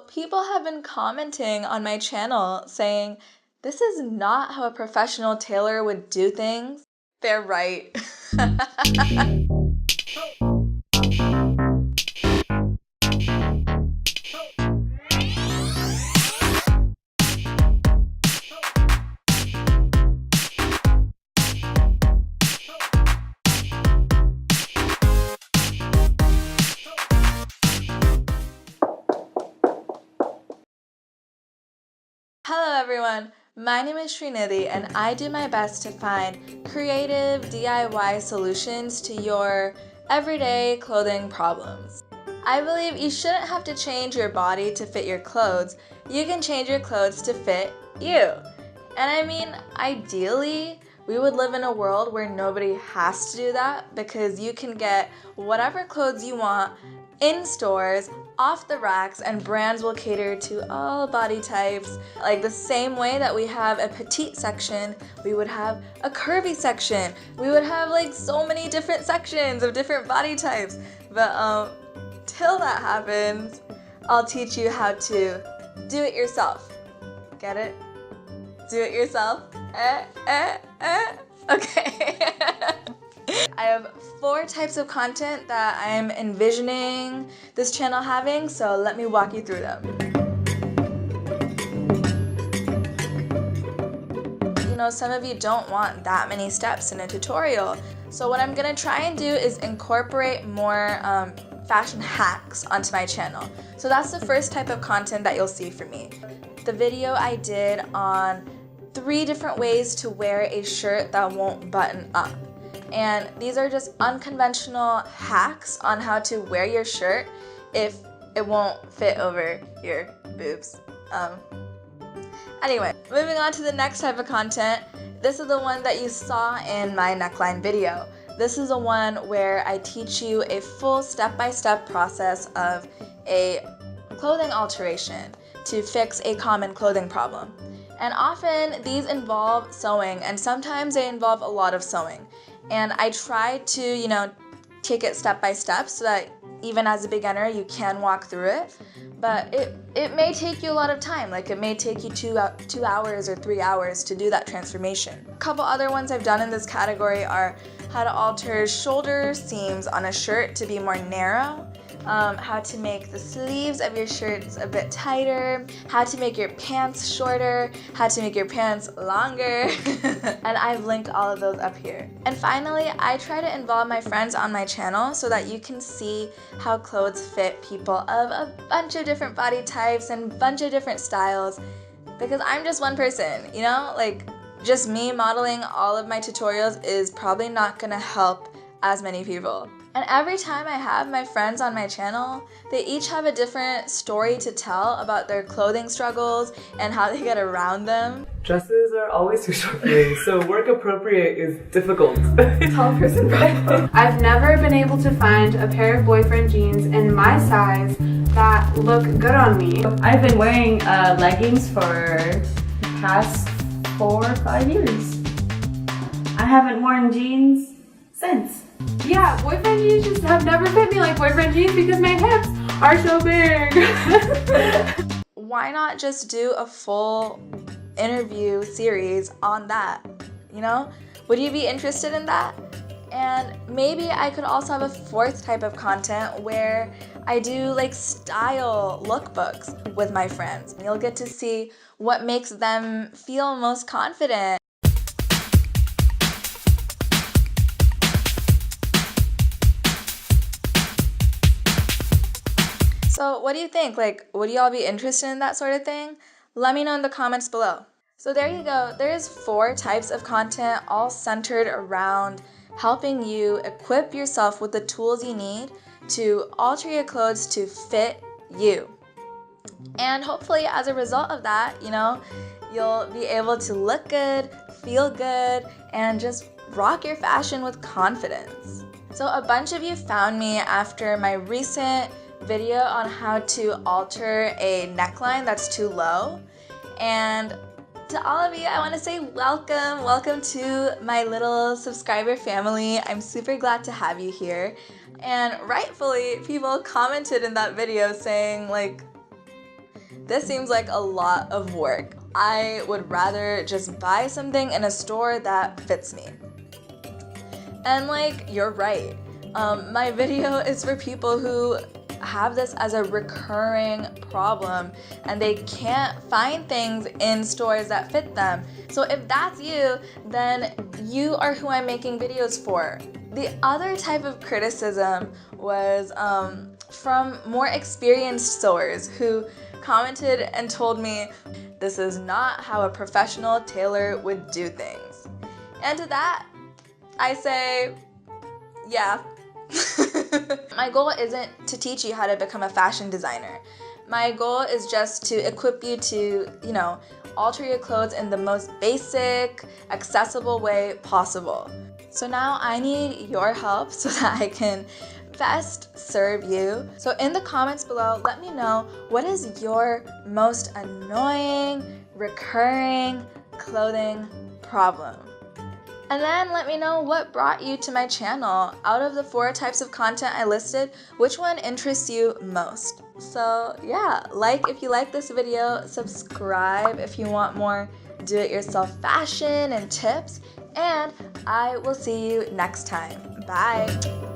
People have been commenting on my channel saying, this is not how a professional tailor would do things. They're right. Hello everyone, my name is Srinidhi and I do my best to find creative DIY solutions to your everyday clothing problems. I believe you shouldn't have to change your body to fit your clothes, you can change your clothes to fit you. And I mean, ideally, we would live in a world where nobody has to do that because you can get whatever clothes you want in stores, off the racks, and brands will cater to all body types. Like the same way that we have a petite section, we would have a curvy section. We would have like so many different sections of different body types. But till that happens, I'll teach you how to do it yourself. Get it? Do it yourself. Okay. I have 4 types of content that I'm envisioning this channel having, so let me walk you through them. You know, some of you don't want that many steps in a tutorial, so what I'm gonna try and do is incorporate more fashion hacks onto my channel. So that's the first type of content that you'll see from me. The video I did on 3 different ways to wear a shirt that won't button up. And these are just unconventional hacks on how to wear your shirt if it won't fit over your boobs. Anyway, moving on to the next type of content. This is the one that you saw in my neckline video. This is the one where I teach you a full step-by-step process of a clothing alteration to fix a common clothing problem. And often these involve sewing, and sometimes they involve a lot of sewing. And I try to, take it step by step so that even as a beginner you can walk through it. But it may take you a lot of time, like it may take you 2 hours or 3 hours to do that transformation. A couple other ones I've done in this category are how to alter shoulder seams on a shirt to be more narrow, how to make the sleeves of your shirts a bit tighter, how to make your pants shorter, how to make your pants longer, and I've linked all of those up here. And finally, I try to involve my friends on my channel so that you can see how clothes fit people of a bunch of different body types and a bunch of different styles, because I'm just one person, like just me modeling all of my tutorials is probably not gonna help as many people. And every time I have my friends on my channel, they each have a different story to tell about their clothing struggles and how they get around them. Dresses are always too short for me, so work appropriate is difficult. Tall person problem. I've never been able to find a pair of boyfriend jeans in my size that look good on me. I've been wearing leggings for the past 4 or 5 years. I haven't worn jeans since. Yeah, boyfriend jeans just have never fit me like boyfriend jeans because my hips are so big. Why not just do a full interview series on that? Would you be interested in that? And maybe I could also have a 4th type of content where I do like style lookbooks with my friends. You'll get to see what makes them feel most confident. So what do you think? Would y'all be interested in that sort of thing? Let me know in the comments below. So there you go. There's 4 types of content all centered around helping you equip yourself with the tools you need to alter your clothes to fit you. And hopefully as a result of that, you'll be able to look good, feel good, and just rock your fashion with confidence. So a bunch of you found me after my recent video on how to alter a neckline that's too low, and to all of you I want to say welcome to my little subscriber family. I'm super glad to have you here, and rightfully people commented in that video saying this seems like a lot of work. I would rather just buy something in a store that fits me. And like, you're right. My video is for people who have this as a recurring problem and they can't find things in stores that fit them. So if that's you, then you are who I'm making videos for. The other type of criticism was from more experienced sewers who commented and told me, this is not how a professional tailor would do things. And to that, I say, yeah. My goal isn't to teach you how to become a fashion designer. My goal is just to equip you to, alter your clothes in the most basic, accessible way possible. So now I need your help so that I can best serve you. So in the comments below, let me know, what is your most annoying, recurring clothing problem? And then let me know what brought you to my channel. Out of the 4 types of content I listed, which one interests you most? So yeah, like if you like this video, subscribe if you want more do-it-yourself fashion and tips, and I will see you next time. Bye!